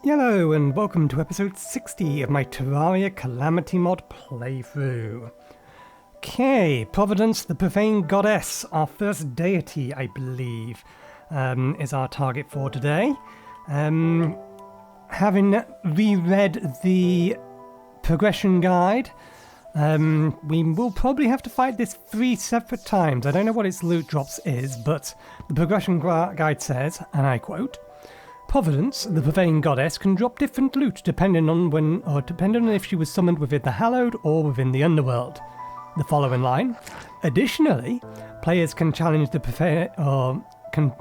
Hello and welcome to episode 60 of my Terraria Calamity mod playthrough. Okay, Providence, the Profaned Goddess, our first deity, I believe, is our target for today. Having reread the progression guide, we will probably have to fight this 3 separate times. I don't know what its loot drops is, but the progression guide says, and I quote, Providence, the Profaned Goddess, can drop different loot depending on if she was summoned within the Hallowed or within the Underworld. The following line. Additionally, players can challenge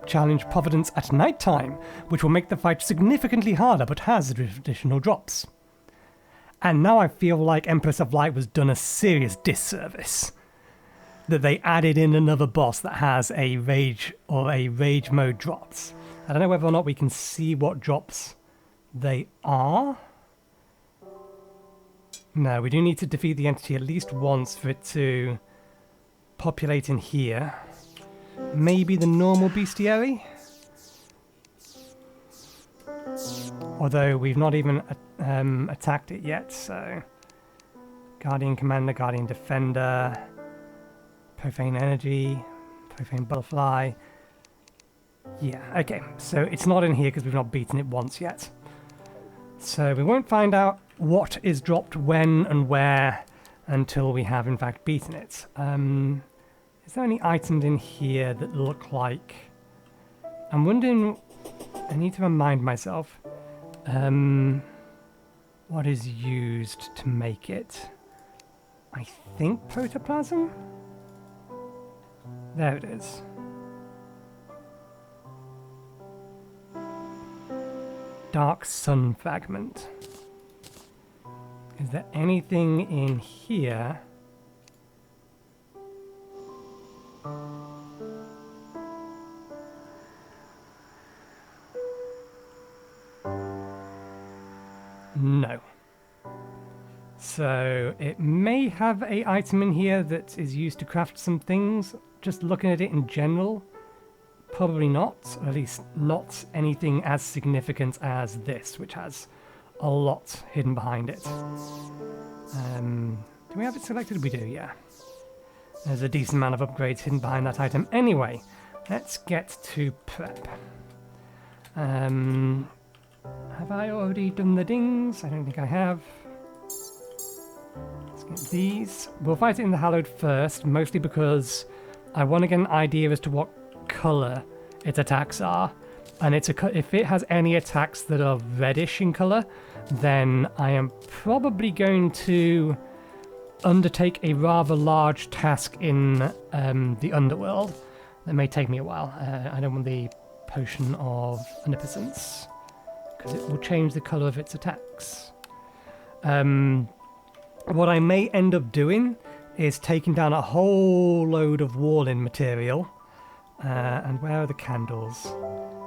challenge Providence at night time, which will make the fight significantly harder but has additional drops. And now I feel like Empress of Light was done a serious disservice. That they added in another boss that has a rage mode drops. I don't know whether or not we can see what drops they are. No, we do need to defeat the entity at least once for it to populate in here. Maybe the normal bestiary? Although we've not even attacked it yet, so... Guardian Commander, Guardian Defender, Profane Energy, Profane Butterfly... Yeah, okay, so it's not in here because we've not beaten it once yet. So we won't find out what is dropped when and where until we have in fact beaten it. Is there any items in here that look like... I'm wondering... I need to remind myself what is used to make it. I think protoplasm? There it is. Dark Sun Fragment. Is there anything in here? No. So it may have an item in here that is used to craft some things. Just looking at it in general. Probably not, or at least not anything as significant as this, which has a lot hidden behind it. Do we have it selected? We do, yeah. There's a decent amount of upgrades hidden behind that item. Anyway, let's get to prep. Have I already done the dings? I don't think I have. Let's get these. We'll fight it in the Hallowed first, mostly because I want to get an idea as to what colour its attacks are, and if it has any attacks that are reddish in colour, then I am probably going to undertake a rather large task in the Underworld. That may take me a while. I don't want the Potion of Omnipotence because it will change the colour of its attacks. What I may end up doing is taking down a whole load of wall-in material. And where are the candles?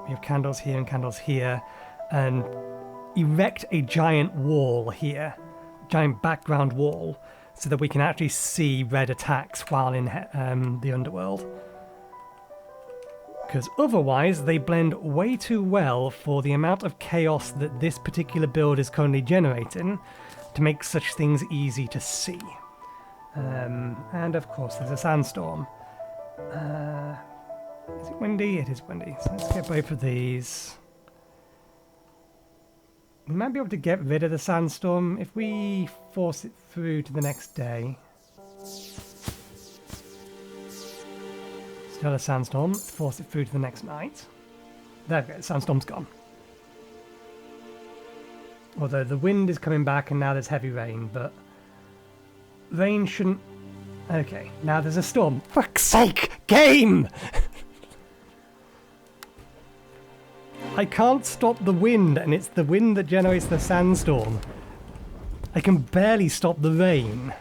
We have candles here and candles here, and erect a giant wall here, giant background wall, so that we can actually see red attacks while in the Underworld. Because otherwise they blend way too well for the amount of chaos that this particular build is currently generating to make such things easy to see. And of course there's a sandstorm. Is it windy? It is windy. So let's get both of these. We might be able to get rid of the sandstorm if we force it through to the next day. Still a sandstorm. Let's force it through to the next night. There we go. The sandstorm's gone. Although the wind is coming back and now there's heavy rain, but rain shouldn't... Okay, now there's a storm. Fuck's sake! Game! I can't stop the wind, and it's the wind that generates the sandstorm. I can barely stop the rain.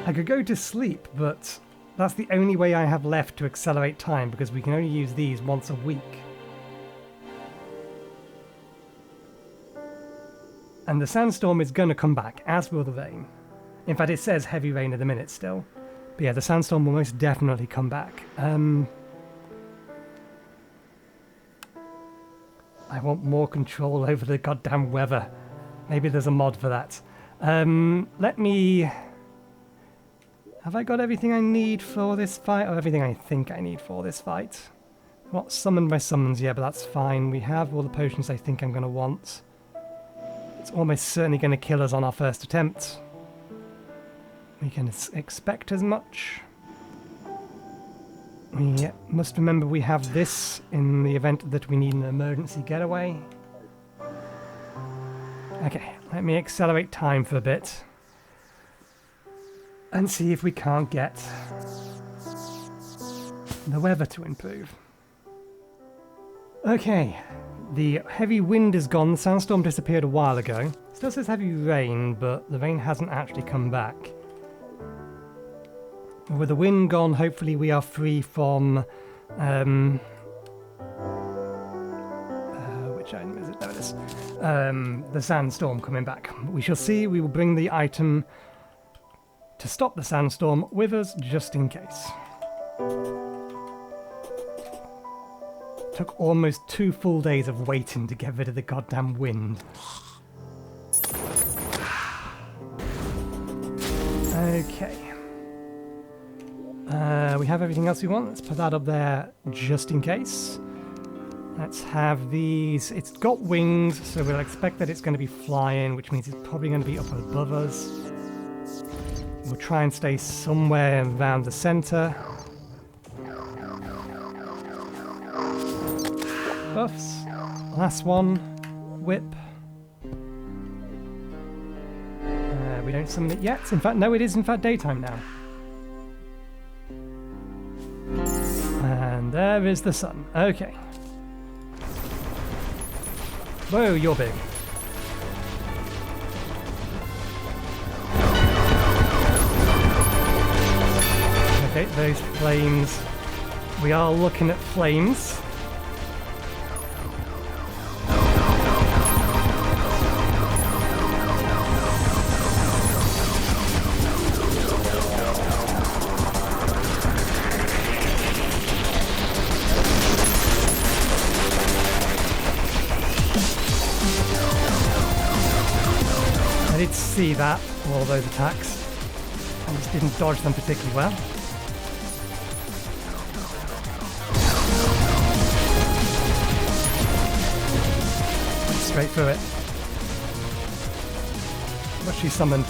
I could go to sleep, but that's the only way I have left to accelerate time, because we can only use these once a week. And the sandstorm is going to come back, as will the rain. In fact, it says heavy rain at the minute still. But yeah, the sandstorm will most definitely come back. I want more control over the goddamn weather. Maybe there's a mod for that. Let me... Have I got everything I need for this fight? Or everything I think I need for this fight? Not summoned by summons, yeah, but that's fine. We have all the potions I think I'm going to want. It's almost certainly going to kill us on our first attempt. We can expect as much. We must remember we have this in the event that we need an emergency getaway. Okay, let me accelerate time for a bit. And see if we can't get the weather to improve. Okay, the heavy wind is gone. The sandstorm disappeared a while ago. Still says heavy rain, but the rain hasn't actually come back. With the wind gone, hopefully we are free from... which item is it? There it is. The sandstorm coming back. We shall see. We will bring the item to stop the sandstorm with us, just in case. Took almost 2 full days of waiting to get rid of the goddamn wind. Okay. We have everything else we want. Let's put that up there just in case. Let's have these. It's got wings, so we'll expect that it's going to be flying, which means it's probably going to be up above us. We'll try and stay somewhere around the center. Buffs. Last one. Whip. We don't summon it yet. In fact, no, it is in fact daytime now. And there is the sun. Okay. Whoa, you're big. Okay, those flames. We are looking at flames. I did see that, all those attacks. I just didn't dodge them particularly well. Straight through it. What's she summoned?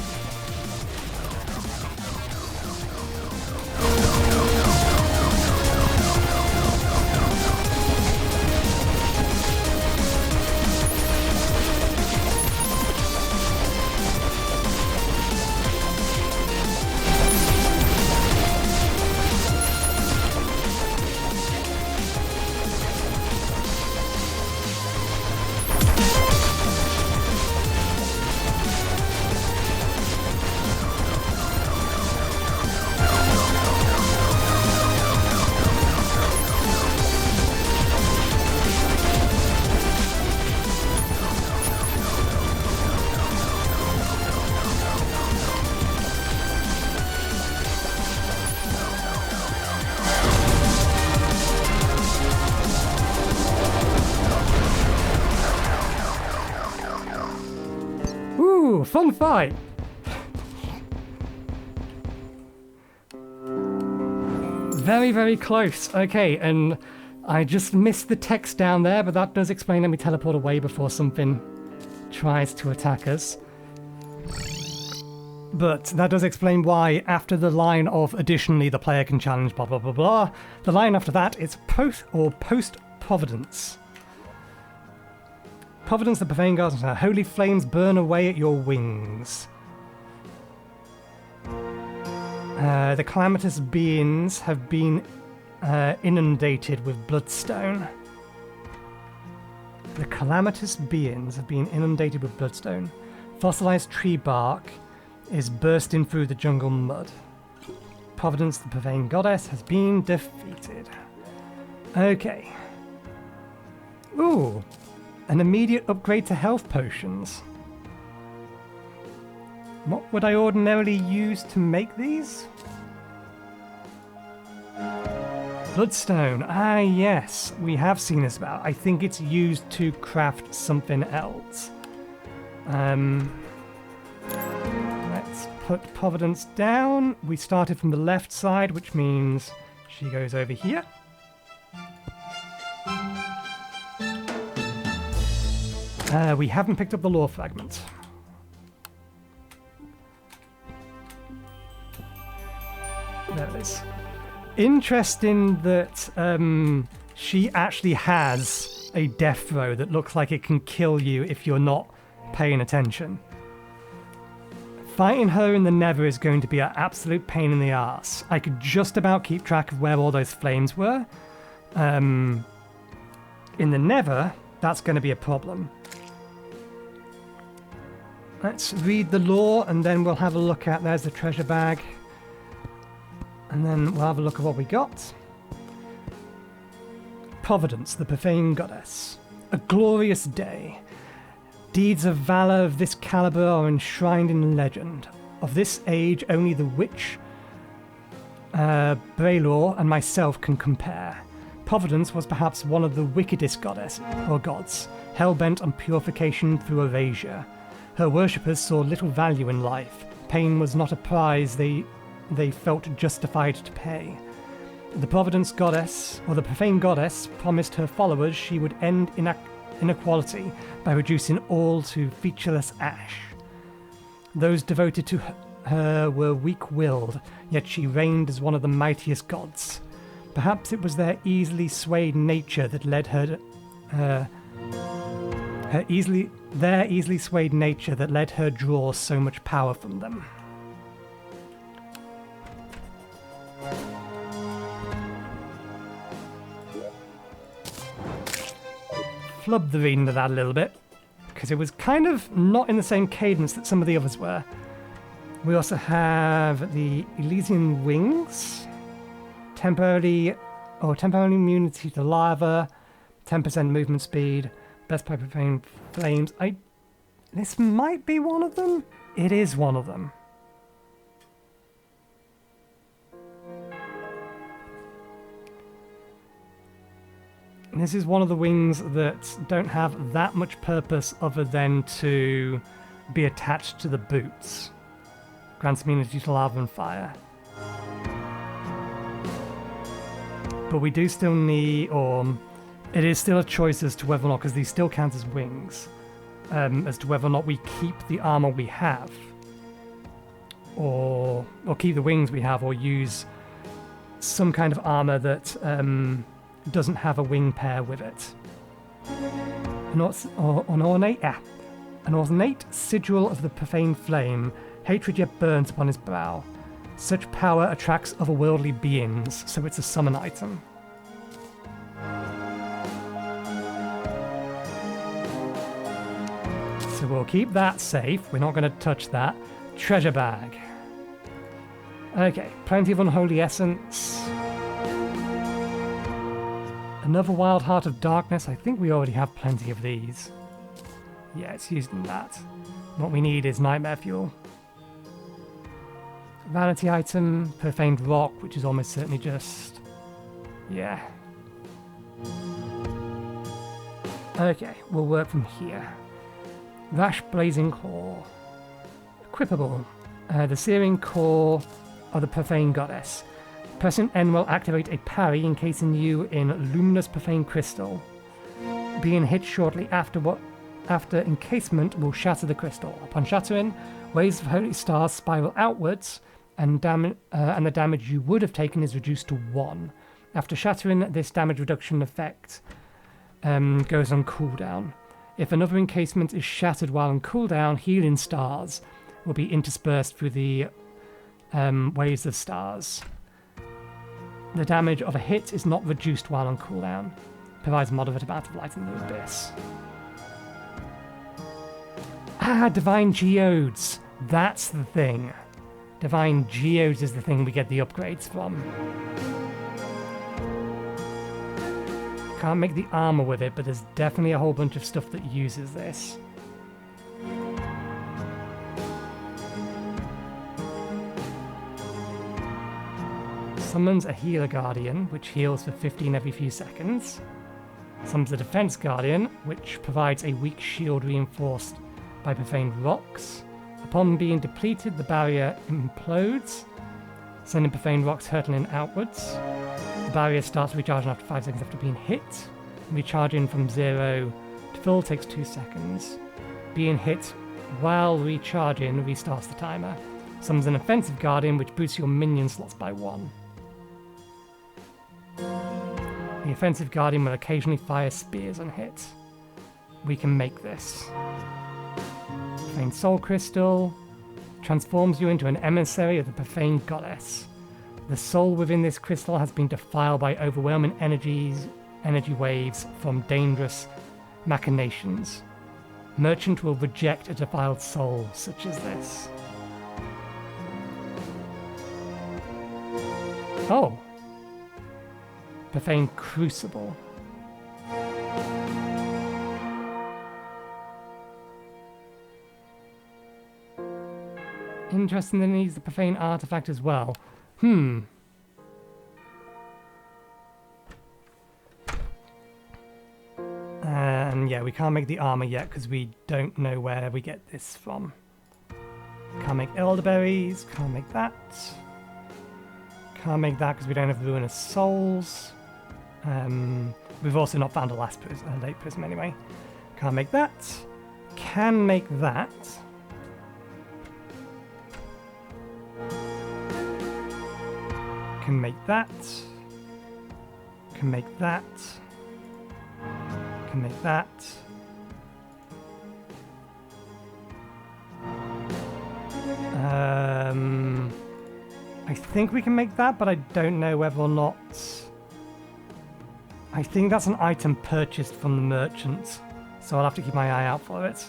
Fun fight! Very, very close. Okay, and I just missed the text down there, but that does explain that we teleport away before something tries to attack us. But that does explain why after the line of additionally the player can challenge blah blah blah blah, the line after that is post Providence. Providence, the Profaned Goddess, holy flames burn away at your wings. The calamitous beings have been inundated with bloodstone. The calamitous beings have been inundated with bloodstone. Fossilized tree bark is bursting through the jungle mud. Providence, the Profaned Goddess, has been defeated. Okay. Ooh. An immediate upgrade to health potions. What would I ordinarily use to make these? Bloodstone. Ah, yes. We have seen this about. I think it's used to craft something else. Let's put Providence down. We started from the left side, which means she goes over here. We haven't picked up the lore fragment. There it is. Interesting that she actually has a death throw that looks like it can kill you if you're not paying attention. Fighting her in the Nether is going to be an absolute pain in the arse. I could just about keep track of where all those flames were. In the Nether, that's going to be a problem. Let's read the lore and then we'll have a look at... There's the treasure bag. And then we'll have a look at what we got. Providence, the Profaned Goddess. A glorious day. Deeds of valor of this caliber are enshrined in legend. Of this age, only the witch, Braylor, and myself can compare. Providence was perhaps one of the wickedest goddess or gods, hell-bent on purification through erasure. Her worshippers saw little value in life. Pain was not a prize they felt justified to pay. The Providence Goddess, or the Profaned Goddess, promised her followers she would end inequality by reducing all to featureless ash. Those devoted to her were weak-willed, yet she reigned as one of the mightiest gods. Perhaps it was their easily swayed nature that led her draw so much power from them. Flub the reading of that a little bit, because it was kind of not in the same cadence that some of the others were. We also have the Elysian Wings, temporary immunity to lava, 10% movement speed, best by Profaned Flames. This might be one of them. It is one of them. This is one of the wings that don't have that much purpose other than to be attached to the boots. Grants immunity to lava and fire. But we do still need, or it is still a choice as to whether or not, because these still count as wings, as to whether or not we keep the armor we have, or keep the wings we have, or use some kind of armor that doesn't have a wing pair with it. An ornate sigil of the Profaned Flame, hatred yet burns upon his brow. Such power attracts otherworldly beings, so it's a summon item. So we'll keep that safe, we're not going to touch that. Treasure bag. Okay, plenty of unholy essence. Another Wild Heart of Darkness. I think we already have plenty of these. Yeah, it's used in that. What we need is Nightmare Fuel. Vanity item, Profaned Rock, which is almost certainly just... yeah. Okay, we'll work from here. Rash Blazing Claw. Equipable. The Searing Core of the Profaned Goddess. Pressing N will activate a parry encasing you in luminous Profaned Crystal. Being hit shortly after encasement will shatter the crystal. Upon shattering, waves of holy stars spiral outwards, and the damage you would have taken is reduced to 1. After shattering, this damage reduction effect goes on cooldown. If another encasement is shattered while on cooldown, healing stars will be interspersed through the waves of stars. The damage of a hit is not reduced while on cooldown. Provides moderate amount of light in the abyss. Ah, Divine Geodes. That's the thing. Divine Geodes is the thing we get the upgrades from. Can't make the armor with it, but there's definitely a whole bunch of stuff that uses this. Summons a Healer Guardian, which heals for 15 every few seconds. Summons a Defense Guardian, which provides a weak shield reinforced by Profaned Rocks. Upon being depleted, the barrier implodes, sending Profaned Rocks hurtling outwards. The barrier starts recharging after 5 seconds after being hit. Recharging from 0 to full takes 2 seconds. Being hit while recharging restarts the timer. Summons an Offensive Guardian, which boosts your minion slots by 1. The Offensive Guardian will occasionally fire spears on hit. We can make this. Profaned Soul Crystal transforms you into an emissary of the Profaned Goddess. The soul within this crystal has been defiled by overwhelming energy waves from dangerous machinations. Merchant will reject a defiled soul such as this. Oh! Profaned Crucible. Interesting that it needs the Profane Artifact as well. And yeah, we can't make the armor yet because we don't know where we get this from. Can't make elderberries, can't make that. Can't make that because we don't have Ruinous Souls. We've also not found a late prism anyway. Can't make that. Can make that. Can make that. Can make that. Can make that. I think we can make that, but I don't know whether or not... I think that's an item purchased from the merchant, so I'll have to keep my eye out for it.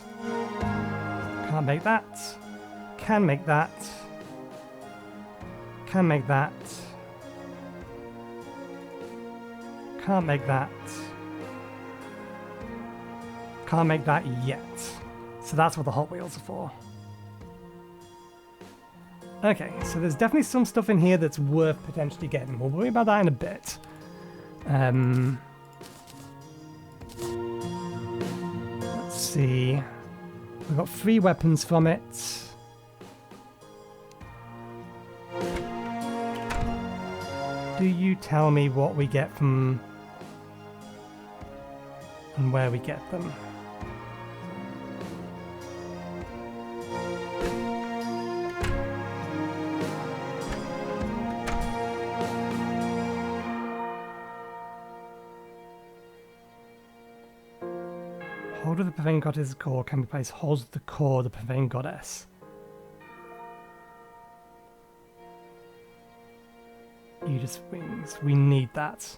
Can't make that. Can make that. Can make that. Can't make that. Can't make that yet. So that's what the Hot Wheels are for. Okay, so there's definitely some stuff in here that's worth potentially getting. We'll worry about that in a bit. Let's see. We've got 3 weapons from it. Do you tell me what we get from... and where we get them? Hold of the Profaned Goddess's core can be placed holds of the core of the Profaned Goddess. Geodes wings. We need that.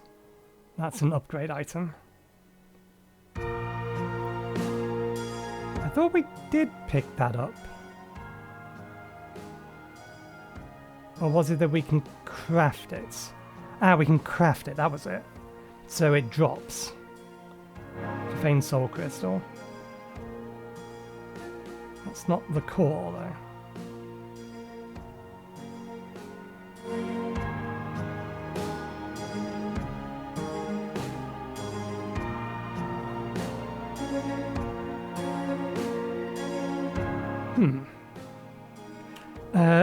That's an upgrade item. I thought we did pick that up. Or was it that we can craft it? Ah, we can craft it. That was it. So it drops. Profaned Soul Crystal. That's not the core, though.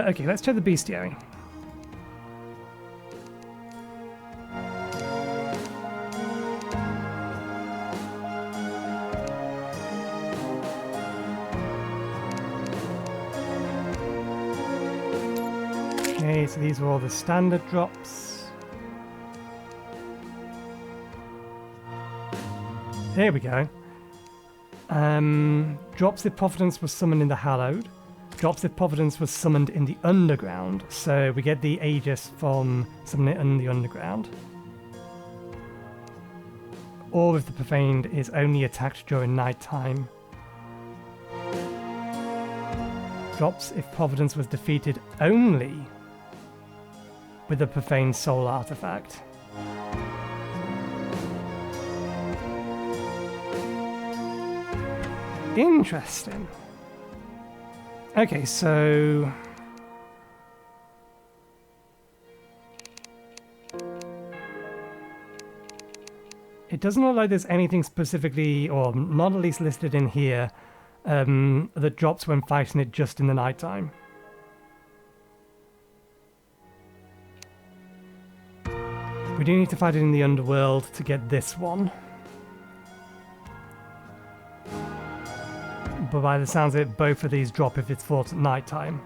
Okay, let's check the bestiary. Okay, so these are all the standard drops. There we go. Drops if Providence was summoned in the Hallowed. Drops if Providence was summoned in the Underground. So we get the Aegis from summoning it in the Underground. Or if the Profaned is only attacked during night time. Drops if Providence was defeated only with the Profaned Soul Artifact. Interesting. Okay, so... It doesn't look like there's anything specifically, or not at least listed in here, that drops when fighting it just in the nighttime. We do need to fight it in the underworld to get this one. But by the sounds of it, both of these drop if it's fought at nighttime.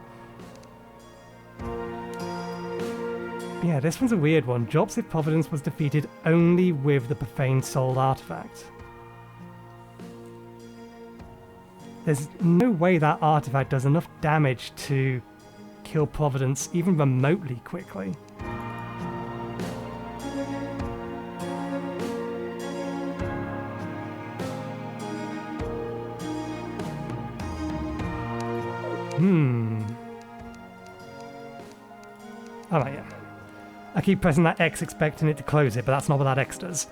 Yeah, this one's a weird one. Drops if Providence was defeated only with the Profaned Soul artifact. There's no way that artifact does enough damage to kill Providence even remotely quickly. Alright, yeah. I keep pressing that X expecting it to close it, but that's not what that X does.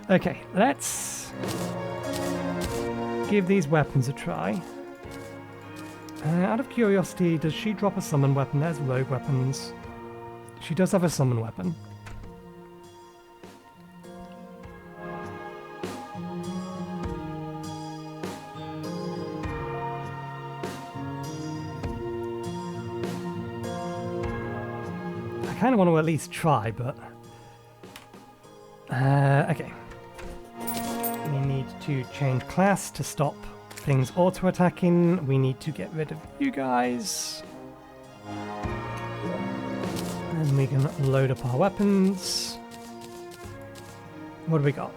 Okay, let's give these weapons a try. Out of curiosity, does she drop a summon weapon? There's rogue weapons. She does have a summon weapon. I kind of want to at least try, but... okay. We need to change class to stop things auto-attacking. We need to get rid of you guys. And we can load up our weapons. What do we got?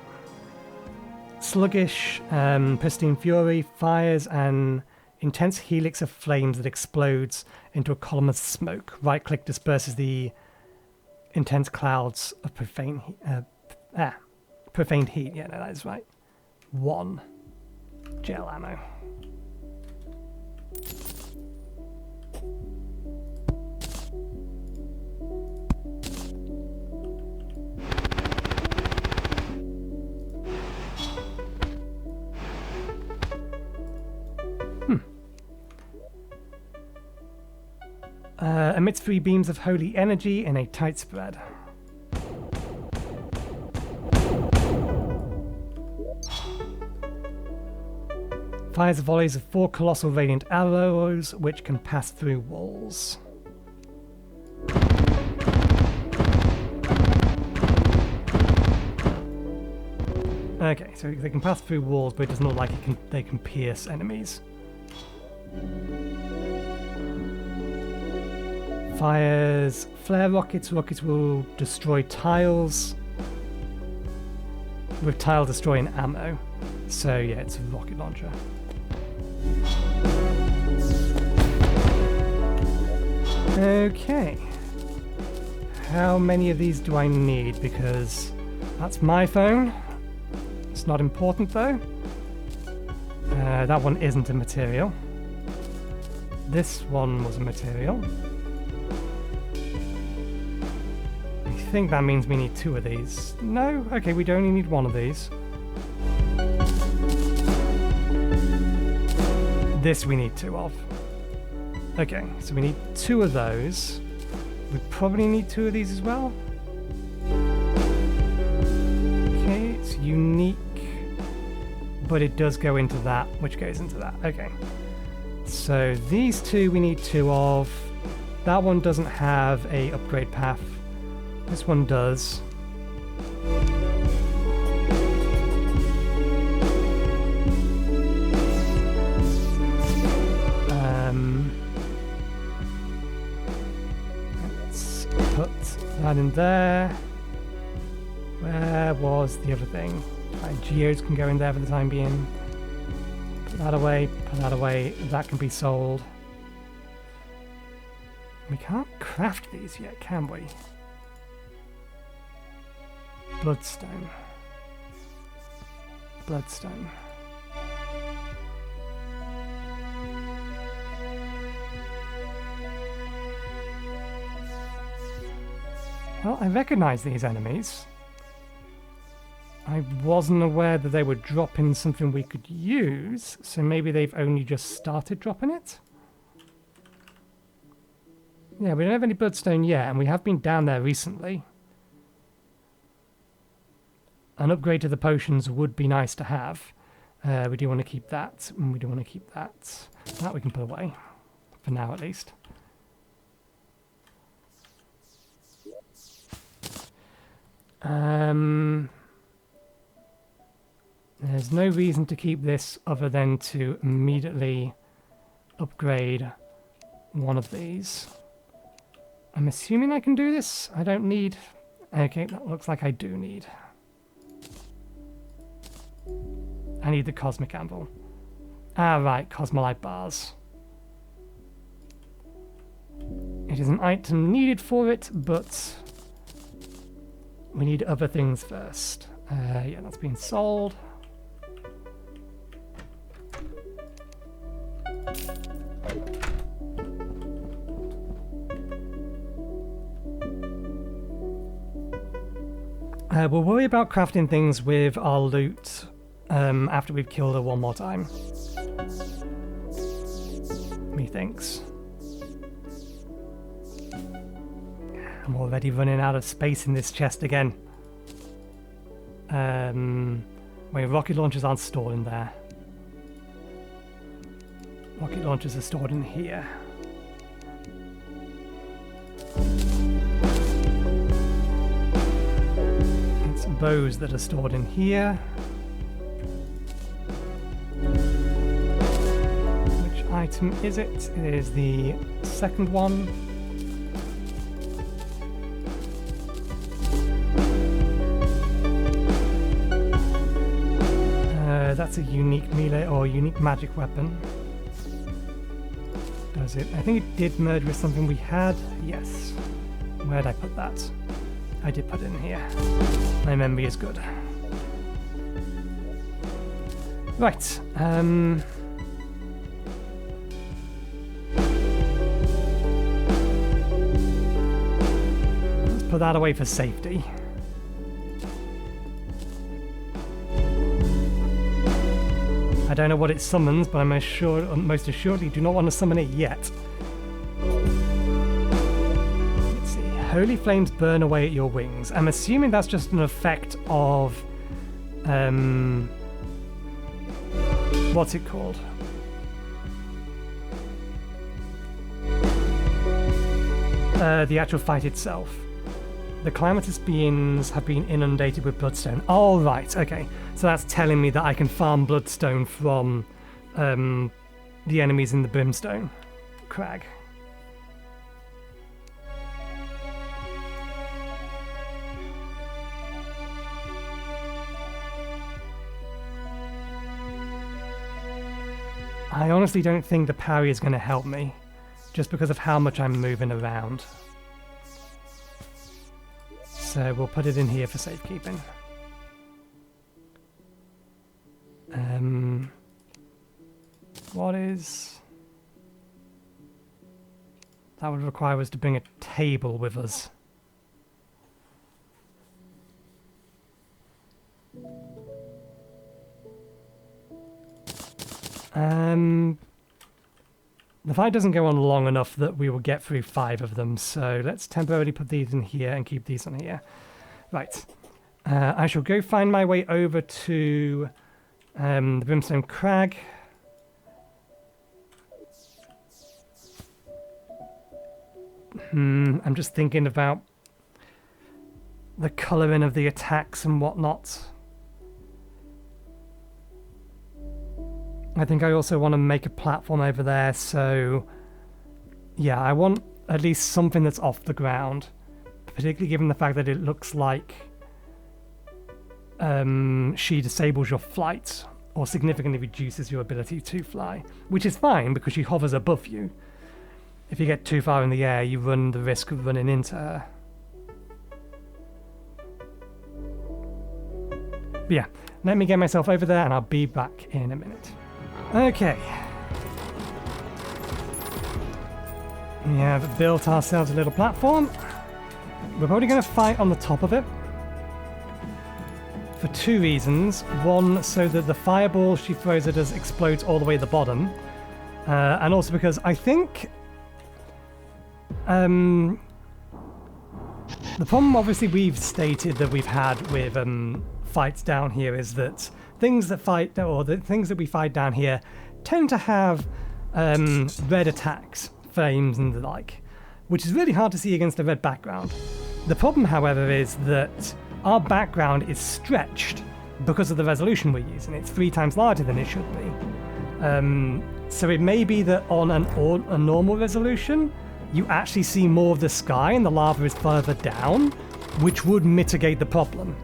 Sluggish, Pristine Fury, fires an intense helix of flames that explodes into a column of smoke. Right-click disperses the intense clouds of profane profaned heat. Yeah, no, that is right. 1 gel ammo. Emits 3 beams of holy energy in a tight spread. Fires volleys of 4 colossal radiant arrows which can pass through walls. Okay, so they can pass through walls, but it doesn't look like they can pierce enemies. Fires flare rockets. Rockets will destroy tiles, with tile destroying ammo. So yeah, it's a rocket launcher. Okay. How many of these do I need? Because that's my phone. It's not important though. That one isn't a material. This one was a material. I think that means we need 2 of these. No? Okay, we only need 1 of these. This we need 2 of. Okay, so we need 2 of those. We probably need 2 of these as well. Okay, it's unique, but it does go into that, which goes into that. Okay. So these 2 we need 2 of. That one doesn't have a upgrade path. This one does. Let's put that in there. Where was the other thing? Right, Geodes can go in there for the time being. Put that away, put that away. That can be sold. We can't craft these yet, can we? Bloodstone. Bloodstone. Well, I recognize these enemies. I wasn't aware that they were dropping something we could use, so maybe they've only just started dropping it? Yeah, we don't have any bloodstone yet, and we have been down there recently. an upgrade to the potions would be nice to have. We do want to keep that, and we do want to keep that. That we can put away, for now at least. There's no reason to keep this other than to immediately upgrade one of these. I'm assuming I can do this. I don't need... Okay, that looks like I do need. I need the Cosmic Anvil. Ah, right, Cosmolite bars. It is an item needed for it, but we need other things first. Yeah, that's being sold. We'll worry about crafting things with our loot after we've killed her one more time. Methinks. I'm already running out of space in this chest again. Wait, rocket launchers aren't stored in there. Rocket launchers are stored in here. It's bows that are stored in here. Which item is it? It is the second one. That's a unique melee or unique magic weapon. Does it? I think it did merge with something we had. Yes. Where'd I put that? I did put it in here. My memory is good. Right. Let's put that away for safety. I don't know what it summons, but I'm most assuredly do not want to summon it yet. Let's see. Holy flames burn away at your wings. I'm assuming that's just an effect of... what's it called? The actual fight itself. The Calamitous beings have been inundated with bloodstone. Oh, right, okay. So that's telling me that I can farm bloodstone from the enemies in the Brimstone Crag. I honestly don't think the parry is going to help me, just because of how much I'm moving around. So we'll put it in here for safekeeping. What is... That would require us to bring a table with us. The fight doesn't go on long enough that we will get through 5 of them, so let's temporarily put these in here and keep these on here. Right. I shall go find my way over to the Brimstone Crag. I'm just thinking about the colouring of the attacks and whatnot. I think I also want to make a platform over there, so yeah, I want at least something that's off the ground, particularly given the fact that it looks like she disables your flight or significantly reduces your ability to fly, which is fine because she hovers above you. If you get too far in the air, you run the risk of running into her. But yeah, let me get myself over there and I'll be back in a minute. Okay. We have built ourselves a little platform. We're probably going to fight on the top of it for 2 reasons. One, so that the fireball she throws at us explodes all the way at the bottom. And also because I think... the problem, obviously, we've stated that we've had with fights down here is that things that fight, or the things that we fight down here, tend to have red attacks, flames and the like, which is really hard to see against a red background. The problem, however, is that our background is stretched because of the resolution we're using. It's 3 times larger than it should be. So it may be that on a normal resolution, you actually see more of the sky and the lava is further down, which would mitigate the problem.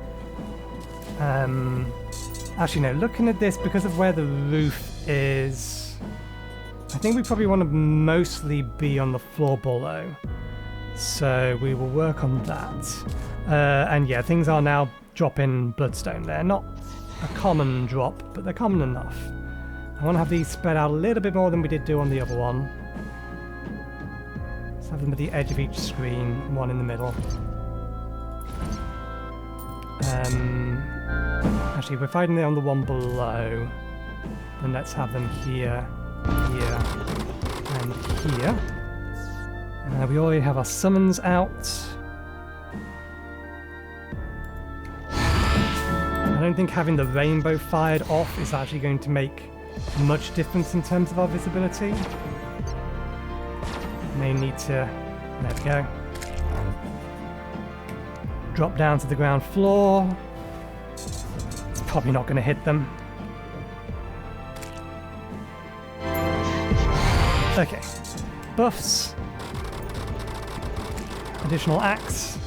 Actually, no, looking at this, because of where the roof is, I think we probably want to mostly be on the floor below. So we will work on that. And yeah, things are now dropping bloodstone. They're not a common drop, but they're common enough. I want to have these spread out a little bit more than we did do on the other one. Let's have them at the edge of each screen, one in the middle. Actually, we're fighting on the one below. Then let's have them here, here, and here. We already have our summons out. I don't think having the rainbow fired off is actually going to make much difference in terms of our visibility. May need to, there we go. Drop down to the ground floor. It's probably not going to hit them. Okay. Buffs. Additional axe.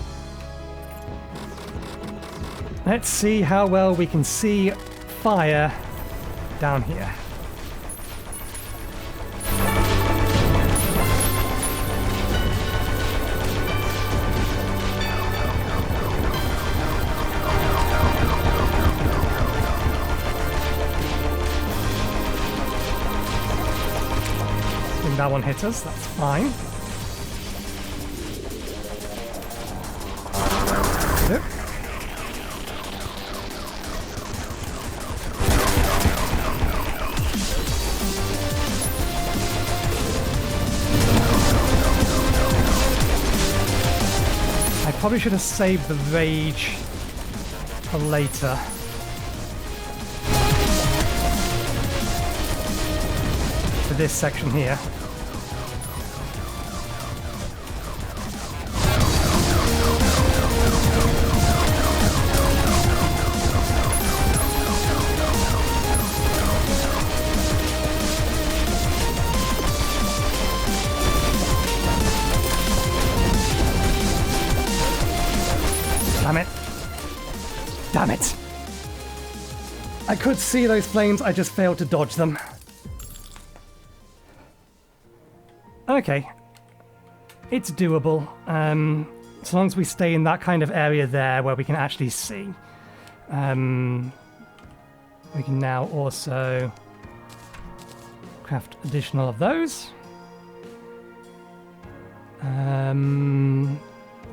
Let's see how well we can see fire down here. That one hit us, that's fine. Yep. I probably should have saved the rage for later. For this section here. Damn it. Damn it. I could see those flames, I just failed to dodge them. Okay. It's doable. As long as we stay in that kind of area there where we can actually see. We can now also craft additional of those.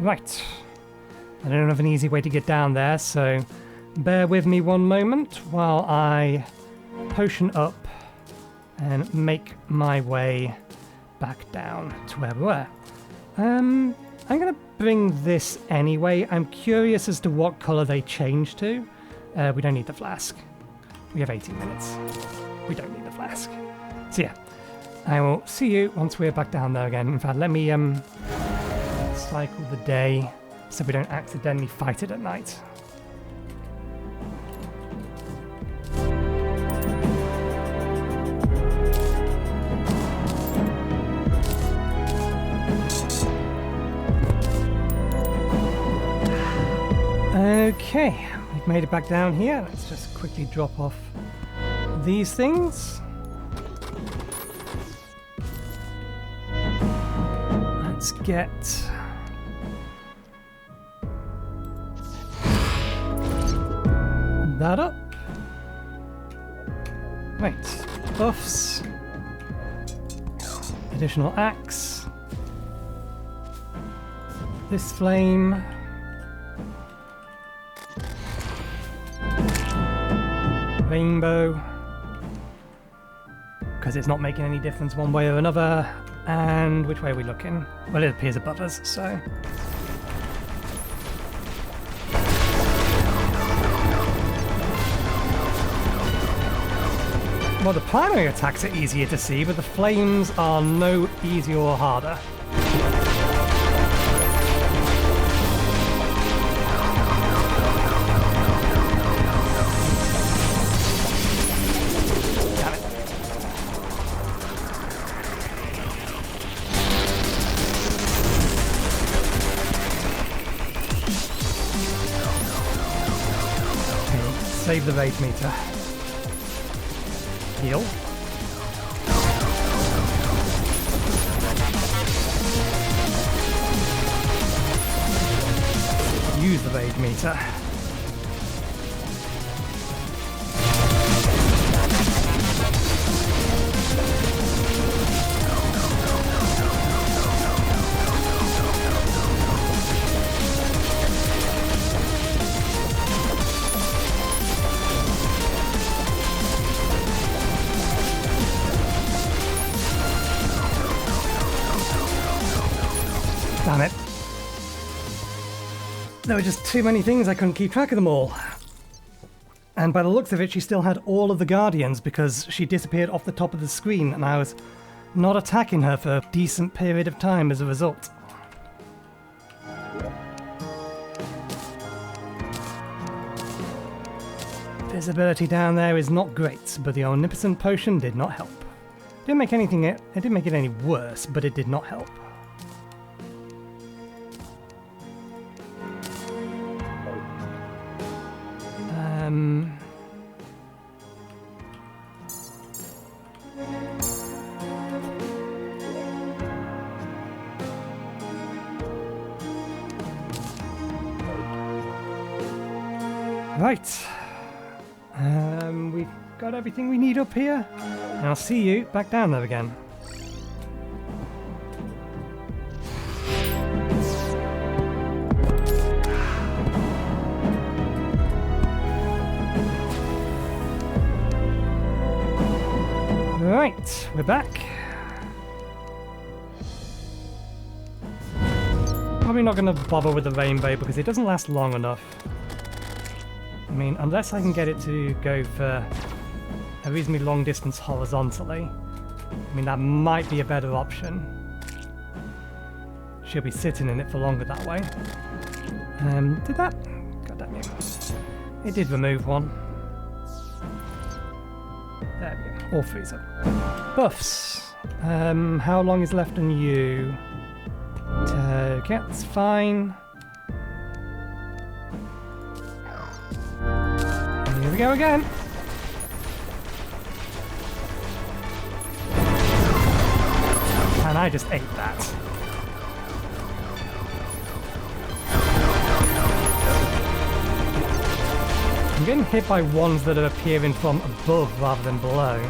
Right. I don't have an easy way to get down there, so bear with me one moment while I potion up and make my way back down to where we were. I'm going to bring this anyway. I'm curious as to what colour they change to. We don't need the flask. We have 18 minutes. We don't need the flask. So yeah, I will see you once we're back down there again. In fact, let me cycle the day so we don't accidentally fight it at night. Okay, we've made it back down here. Let's just quickly drop off these things. Let's get that up. Right, buffs. Additional axe. This flame. Rainbow. Because it's not making any difference one way or another. And which way are we looking? Well, it appears above us, so. Well, the primary attacks are easier to see, but the flames are no easier or harder. Save the rage meter. Heal. Use the rage meter. Damn it. There were just too many things, I couldn't keep track of them all. And by the looks of it, she still had all of the Guardians because she disappeared off the top of the screen and I was not attacking her for a decent period of time as a result. Visibility down there is not great, but the Omnipotent Potion did not help. It didn't make it any worse, but it did not help. Right. We've got everything we need up here. And I'll see you back down there again. Right, we're back. Probably not going to bother with the rainbow because it doesn't last long enough. I mean, unless I can get it to go for a reasonably long distance horizontally. I mean, that might be a better option. She'll be sitting in it for longer that way. Did that? God damn you. It did remove one. There we go. All freeze up. Buffs. How long is left on you? Okay, that's fine. Here we go again. And I just ate that. I'm getting hit by ones that are appearing from above rather than below.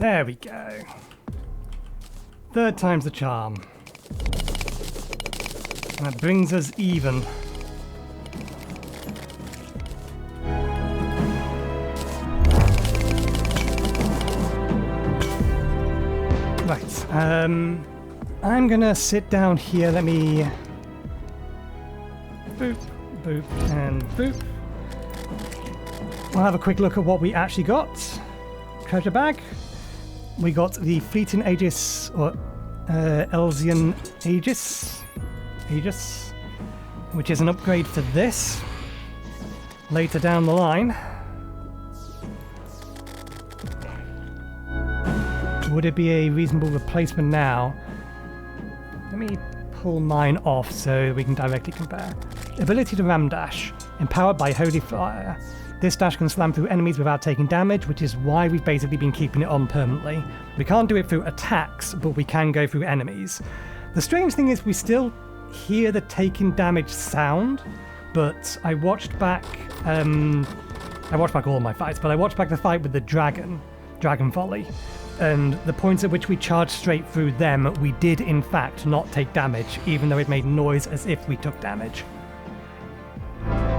There we go. Third time's the charm. And that brings us even. I'm gonna sit down here. Let me boop, boop, and boop. We'll have a quick look at what we actually got. Treasure bag. We got the Fleeting Aegis, or Elsian Aegis, which is an upgrade for this later down the line. Would it be a reasonable replacement now? Let me pull mine off so we can directly compare. Ability to ram dash, empowered by Holy Fire. This dash can slam through enemies without taking damage, which is why we've basically been keeping it on permanently. We can't do it through attacks, but we can go through enemies. The strange thing is we still hear the taking damage sound, but I watched back all my fights, but I watched back the fight with the Dragon Volley, and the points at which we charged straight through them, we did in fact not take damage, even though it made noise as if we took damage.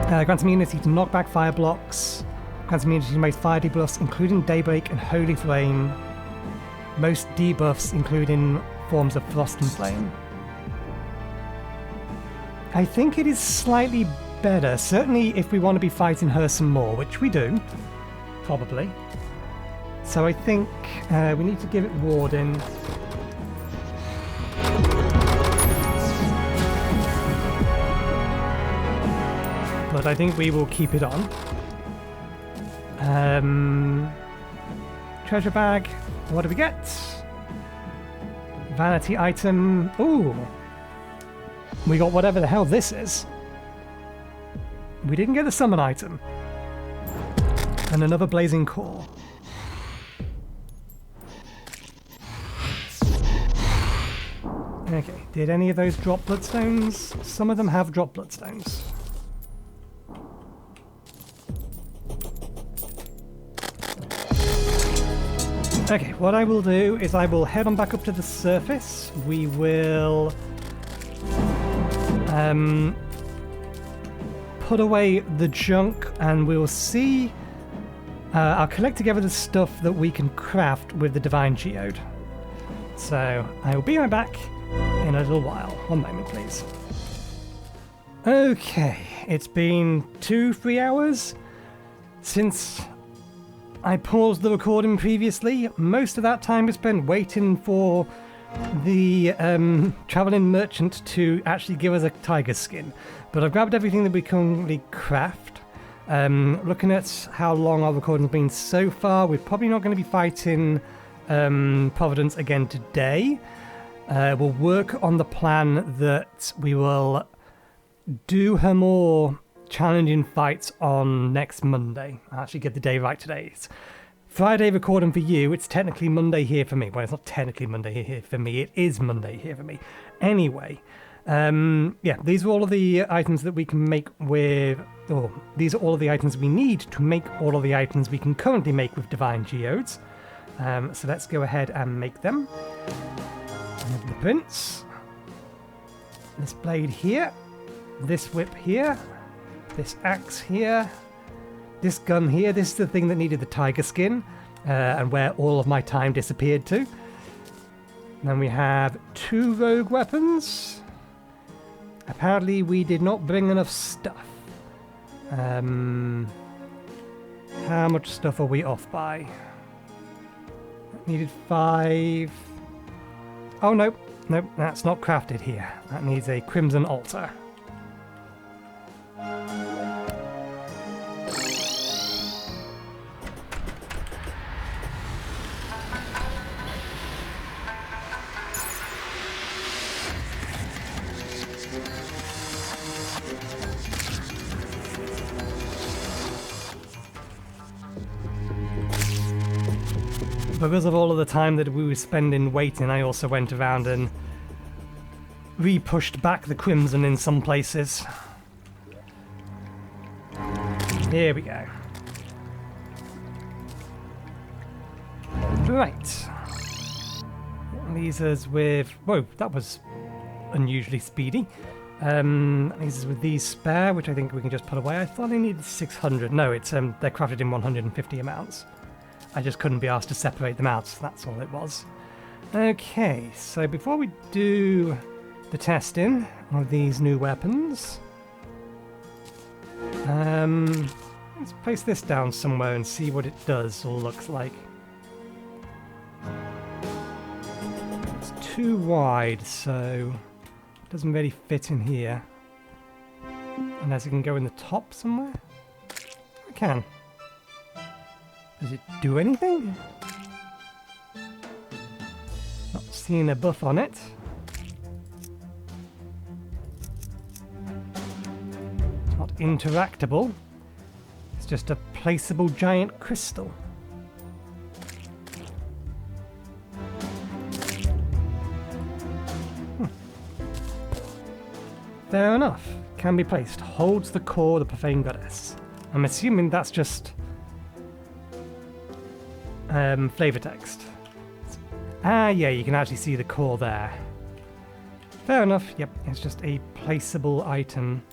Grants immunity to knockback fire blocks, grants immunity to most fire debuffs, including Daybreak and Holy Flame, most debuffs, including forms of Frost and Flame. I think it is slightly better, certainly if we want to be fighting her some more, which we do, probably. So I think we need to give it Warden. But I think we will keep it on. Treasure bag. What do we get? Vanity item. Ooh. We got whatever the hell this is. We didn't get a summon item. And another blazing core. Okay, did any of those drop bloodstones? Some of them have dropped bloodstones. Okay, what I will do is I will head on back up to the surface. We will put away the junk and we'll see. I'll collect together the stuff that we can craft with the Divine Geode. So I will be right back in a little while. One moment, please. Okay, it's been 2-3 hours since I paused the recording previously. Most of that time was spent waiting for the traveling merchant to actually give us a tiger skin. But I've grabbed everything that we currently craft. Looking at how long our recording's been so far, we're probably not going to be fighting Providence again today. We'll work on the plan that we will do her more challenging fights on next Monday. I'll actually get the day right today. It's Friday recording for you. It's technically Monday here for me. Well, it's not technically Monday here for me. It is Monday here for me. Anyway, yeah, these are all of the items that we can make with... Oh, these are all of the items we need to make all of the items we can currently make with Divine Geodes. So let's go ahead and make them. The prints. This blade here. This whip here. This axe here. This gun here. This is the thing that needed the tiger skin. And where all of my time disappeared to. Then we have 2 rogue weapons. Apparently we did not bring enough stuff. How much stuff are we off by? Needed 5. Oh, nope. Nope, that's not crafted here. That needs a crimson altar. Because of all of the time that we were spending waiting, I also went around and re-pushed back the crimson in some places. Here we go. Right. Leaves us with... Whoa, that was unusually speedy. Leaves us with these spare, which I think we can just put away. I thought I needed 600. No, it's they're crafted in 150 amounts. I just couldn't be asked to separate them out, so that's all it was. Okay, so before we do the testing of these new weapons, let's place this down somewhere and see what it does or looks like. It's too wide, so it doesn't really fit in here. Unless it can go in the top somewhere? It can. Does it do anything? Not seeing a buff on it. It's not interactable. It's just a placeable giant crystal. Fair enough. Can be placed. Holds the core of the Profaned Goddess. I'm assuming that's just flavor text. Ah, yeah, you can actually see the core there. Fair enough. Yep, it's just a placeable item.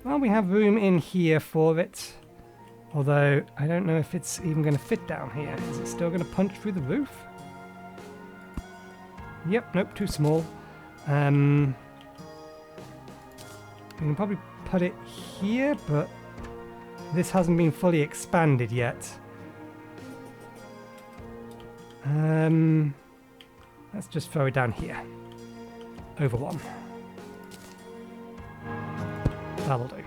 Well, we have room in here for it. Although, I don't know if it's even going to fit down here. Is it still going to punch through the roof? Yep, nope, too small. We can probably put it here, but this hasn't been fully expanded yet. Let's just throw it down here. Over one. That'll do.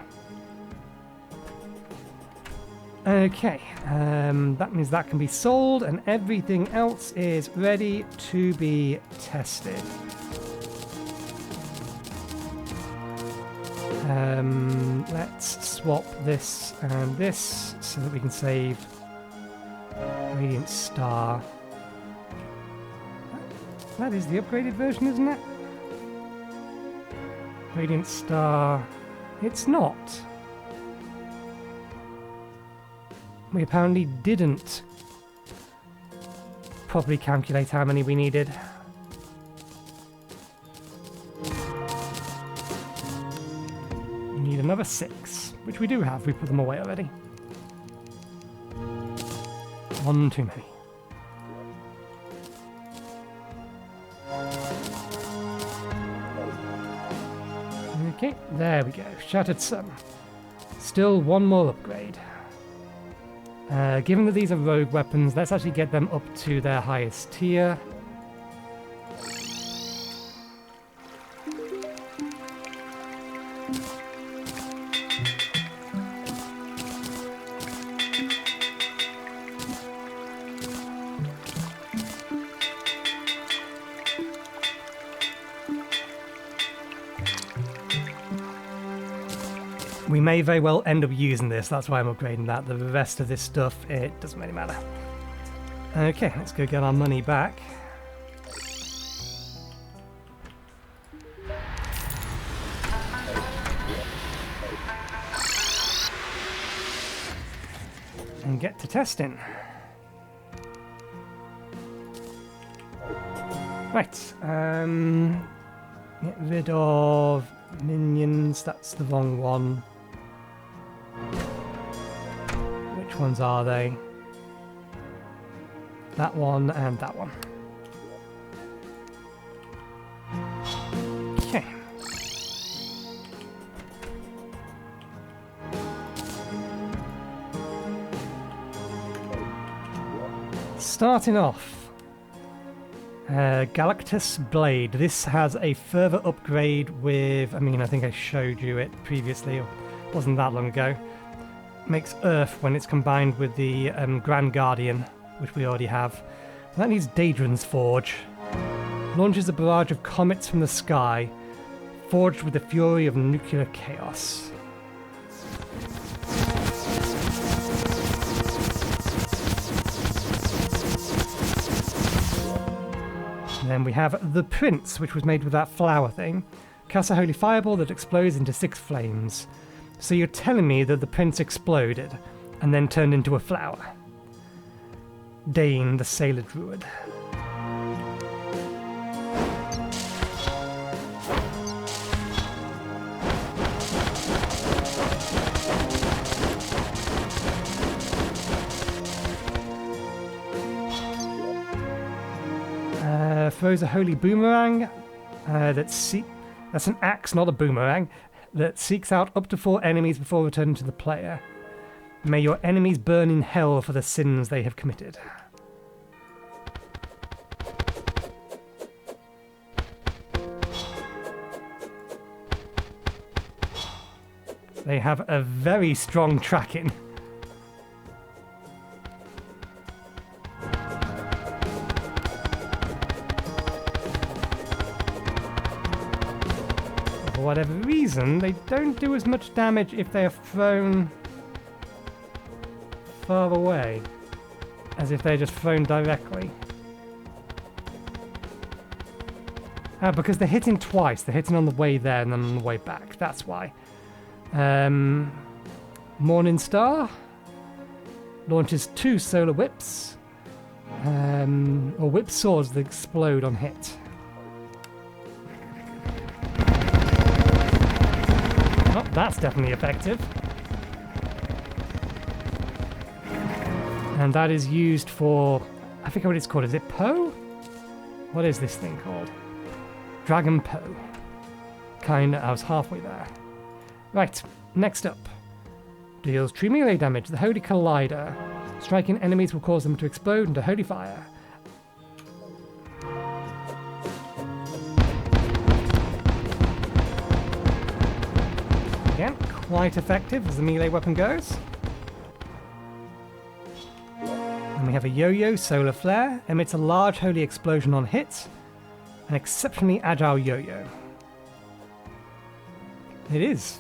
Okay, that means that can be sold and everything else is ready to be tested. Let's swap this and this so that we can save Radiant Star. That is the upgraded version, isn't it? Radiant Star. It's not. We apparently didn't properly calculate how many we needed. We need another 6, which we do have. We put them away already. One too many. Okay, there we go. Shattered Sun. Still one more upgrade. Given that these are rogue weapons, let's actually get them up to their highest tier. We may very well end up using this, that's why I'm upgrading that. The rest of this stuff, it doesn't really matter. Okay, let's go get our money back. And get to testing. Right, get rid of minions, that's the wrong one. Which ones are they? That one and that one. Okay. Starting off, Galactus Blade. This has a further upgrade with, I think I showed you it previously, it wasn't that long ago. Makes Earth when it's combined with the Grand Guardian, which we already have. That needs Daedron's Forge. Launches a barrage of comets from the sky, forged with the fury of nuclear chaos. And then we have the Prince, which was made with that flower thing. Casts a holy fireball that explodes into 6 flames. So you're telling me that the Prince exploded and then turned into a flower. Dane, the Sailor Druid. throws a holy boomerang that's an axe, not a boomerang, that seeks out up to 4 enemies before returning to the player. May your enemies burn in hell for the sins they have committed. They have a very strong tracking. For whatever reason, they don't do as much damage if they are thrown far away as if they're just thrown directly. Because they're hitting twice. They're hitting on the way there and then on the way back. That's why. Morning Star launches 2 solar whips, or whip swords that explode on hit. Oh, that's definitely effective. And that is used for, I forget what it's called. Is it Poe? What is this thing called? Dragon Poe. Kinda, I was halfway there. Right, next up. Deals 3 melee damage. The Holy Collider. Striking enemies will cause them to explode into holy fire. Again, quite effective as the melee weapon goes. And we have a Yo-Yo Solar Flare. Emits a large holy explosion on hit. An exceptionally agile Yo-Yo. It is.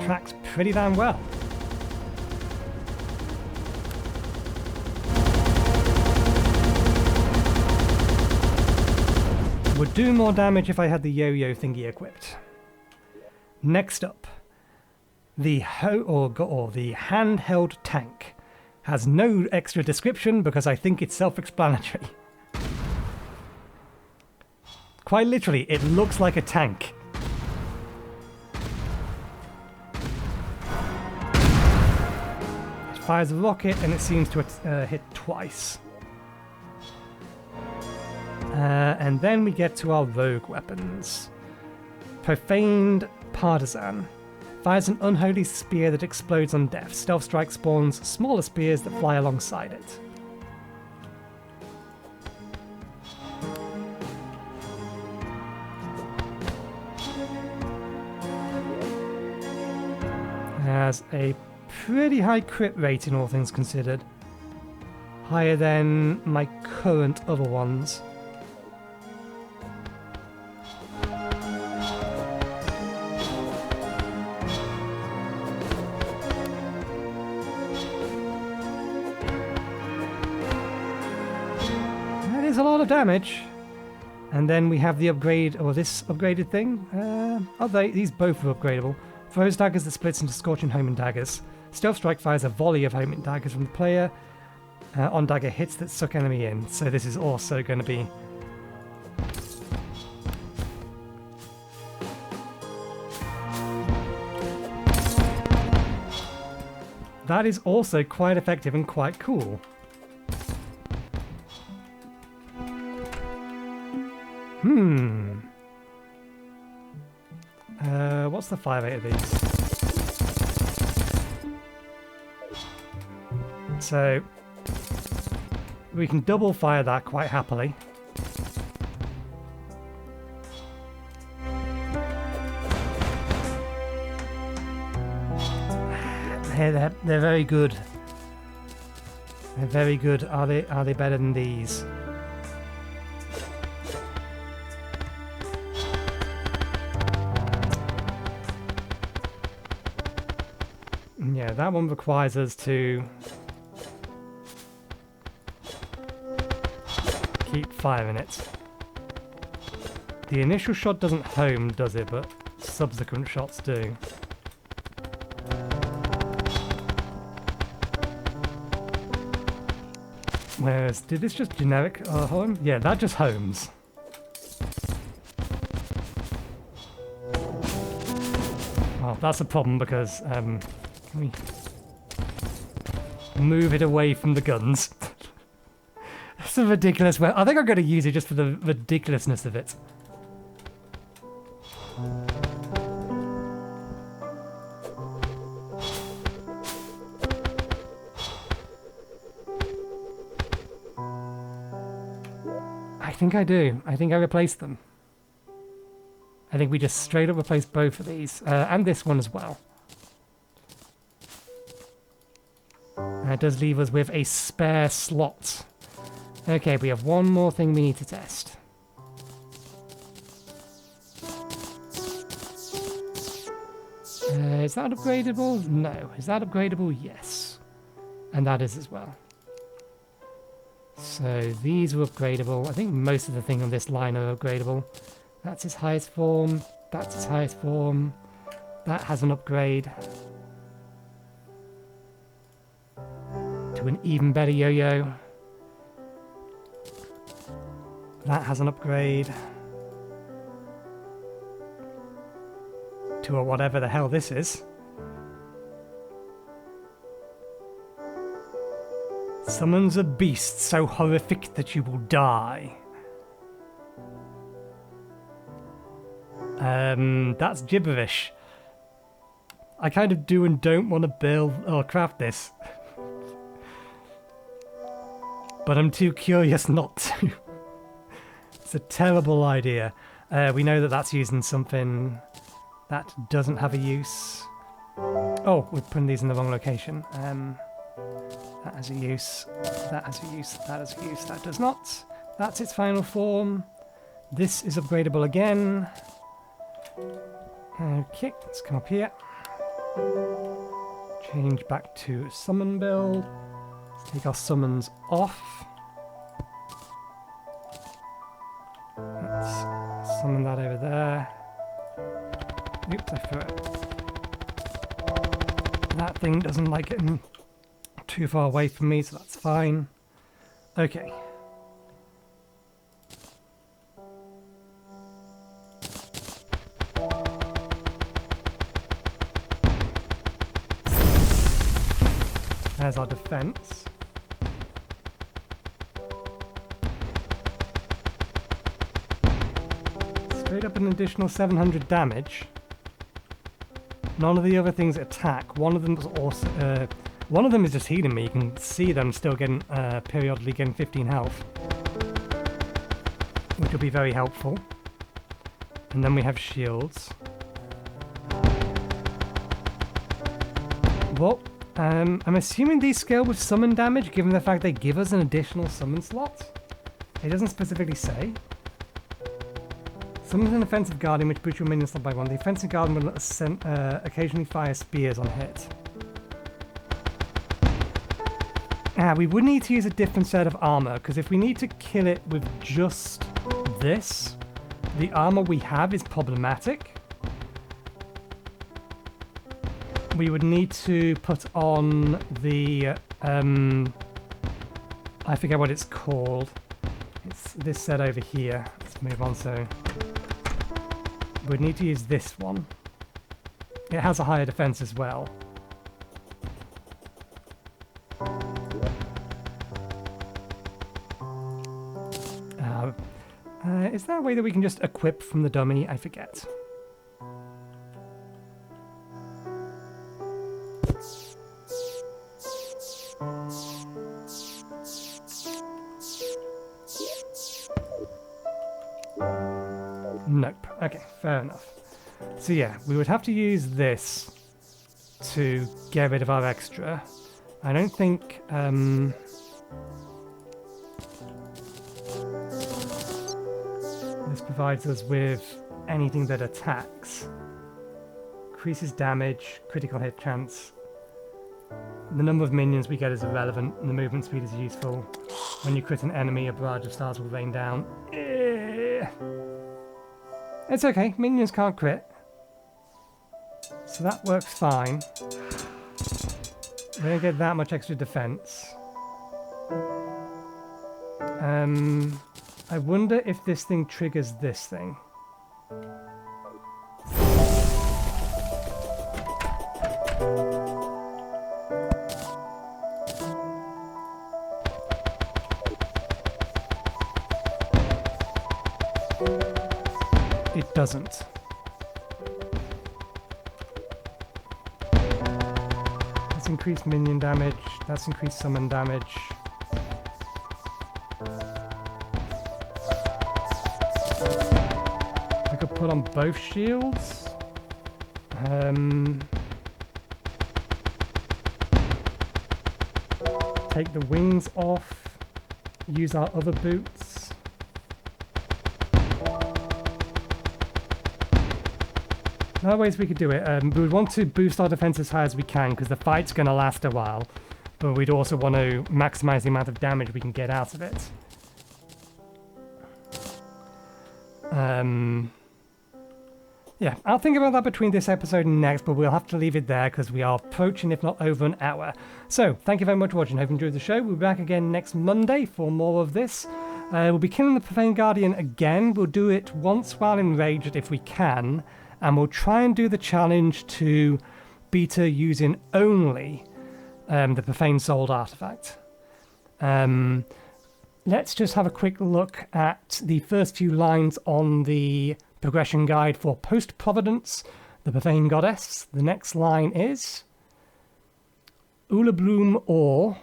Tracks pretty damn well. Would do more damage if I had the yo-yo thingy equipped. Next up, the handheld tank. Has no extra description because I think it's self-explanatory. Quite literally, it looks like a tank. It fires a rocket and it seems to hit twice. And then we get to our rogue weapons. Profaned Partisan. Fires an unholy spear that explodes on death. Stealth Strike spawns smaller spears that fly alongside it. Has a pretty high crit rate in all things considered. Higher than my current other ones. A lot of damage. And then we have the upgrade, or this upgraded thing. These both are upgradable. Throws daggers that splits into scorching homing daggers. Stealth Strike fires a volley of homing daggers from the player on dagger hits that suck enemy in. So this is also going to be that is also quite effective and quite cool. What's the 5/8 of these? So we can double fire that quite happily. They're very good. They're very good. Are they better than these? Yeah, that one requires us to keep firing it. The initial shot doesn't home, does it? But subsequent shots do. Whereas, did this just generic home? Yeah, that just homes. Well, that's a problem because we move it away from the guns. That's a ridiculous way. I think I'm going to use it just for the ridiculousness of it. I think I do. I think I replaced them. I think we just straight up replaced both of these. And this one as well. That does leave us with a spare slot. Okay, we have one more thing we need to test. Is that upgradable? No. Is that upgradable? Yes. And that is as well. So these are upgradable. I think most of the things on this line are upgradable. That's its highest form. That's its highest form. That has an upgrade to an even better yo-yo. That has an upgrade to a whatever the hell this is. Summons a beast so horrific that you will die. That's gibberish. I kind of do and don't want to build or craft this. But I'm too curious not to. It's a terrible idea. We know that that's using something that doesn't have a use. Oh, we're putting these in the wrong location. That has a use. That has a use. That has a use. That does not. That's its final form. This is upgradable again. Okay, let's come up here. Change back to summon build. Let's take our summons off. Let's summon that over there. Oops, I threw it. That thing doesn't like it too far away from me, so that's fine. Okay. There's our defense. Straight up an additional 700 damage. None of the other things attack. One of them is also one of them is just healing me. You can see them still getting periodically getting 15 health, which will be very helpful. And then we have shields. Well, I'm assuming these scale with summon damage, given the fact they give us an additional summon slot. It doesn't specifically say. Summons an offensive guardian, which boosts your minion slot by 1. The offensive guardian will occasionally fire spears on hit. We would need to use a different set of armor, because if we need to kill it with just this, the armor we have is problematic. We would need to put on the, I forget what it's called. It's this set over here. Let's move on. So we'd need to use this one. It has a higher defense as well. Is there a way that we can just equip from the dummy? I forget. Nope. Okay, fair enough. So yeah, we would have to use this to get rid of our extra. I don't think... this provides us with anything that attacks. Increases damage, critical hit chance. The number of minions we get is irrelevant, and the movement speed is useful. When you crit an enemy, a barrage of stars will rain down. It's okay, minions can't crit. So that works fine. We don't get that much extra defense. I wonder if this thing triggers this thing. it doesn't. That's increased minion damage, that's increased summon damage. I could put on both shields. Take the wings off, use our other boots. There are ways we could do it. We would want to boost our defense as high as we can because the fight's going to last a while, but we'd also want to maximize the amount of damage we can get out of it. Yeah, I'll think about that between this episode and next, but we'll have to leave it there because we are approaching, if not over, an hour. So, thank you very much for watching. Hope you enjoyed the show. We'll be back again next Monday for more of this. We'll be killing the Profaned Guardian again. We'll do it once while enraged if we can, and we'll try and do the challenge to beat her using only the Profaned Soul artifact. Let's just have a quick look at the first few lines on the progression guide for Post-Providence, the Profaned Goddess. The next line is Ulabloom Ore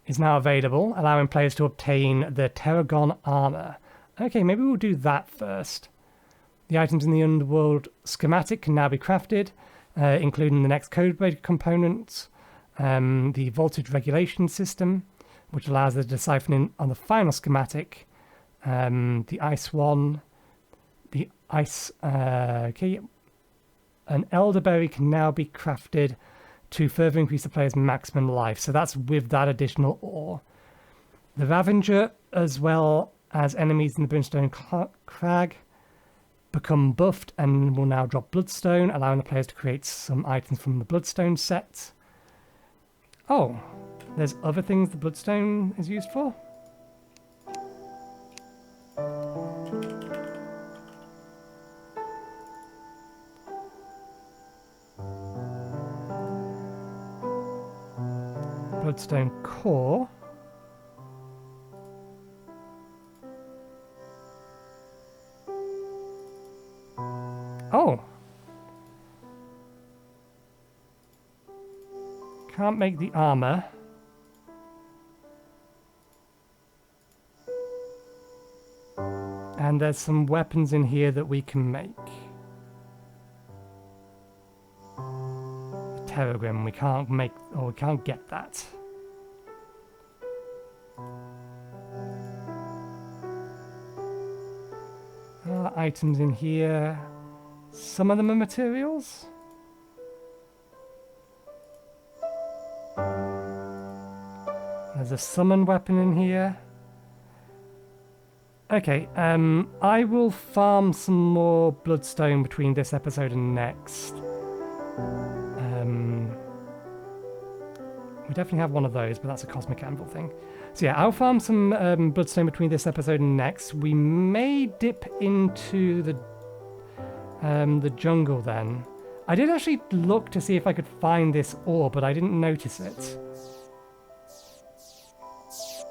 is now available, allowing players to obtain the Terragon armor. Okay, maybe we'll do that first. The items in the Underworld schematic can now be crafted, including the next codebreaker component, the voltage regulation system, which allows the deciphering on the final schematic, the ice one, the ice, okay, an elderberry can now be crafted to further increase the player's maximum life. So that's with that additional ore. The Ravager, as well as enemies in the Brimstone Crag, become buffed and will now drop Bloodstone, allowing the players to create some items from the Bloodstone set. Oh, there's other things the Bloodstone is used for? Bloodstone core. Oh. Can't make the armor. And there's some weapons in here that we can make. Terragrim, we can't make, or we can't get that. Items in here. Some of them are materials. There's a summon weapon in here. Okay, I will farm some more Bloodstone between this episode and next. We definitely have one of those, but that's a Cosmic Anvil thing. So yeah, I'll farm some Bloodstone between this episode and next. We may dip into the jungle then. I did actually look to see if I could find this ore, but I didn't notice it.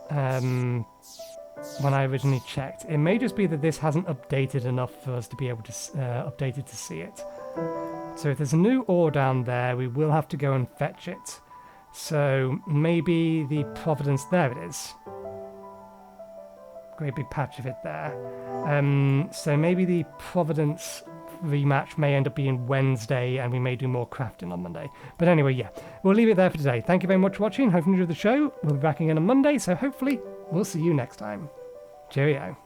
When I originally checked. It may just be that this hasn't updated enough for us to be able to update it to see it. So if there's a new ore down there, we will have to go and fetch it. So maybe the Providence, there it is. Great big patch of it there. So maybe the Providence rematch may end up being Wednesday, and we may do more crafting on Monday. But anyway, yeah, we'll leave it there for today. Thank you very much for watching. Hope you enjoyed the show. We'll be back again on Monday, so hopefully we'll see you next time. Cheerio.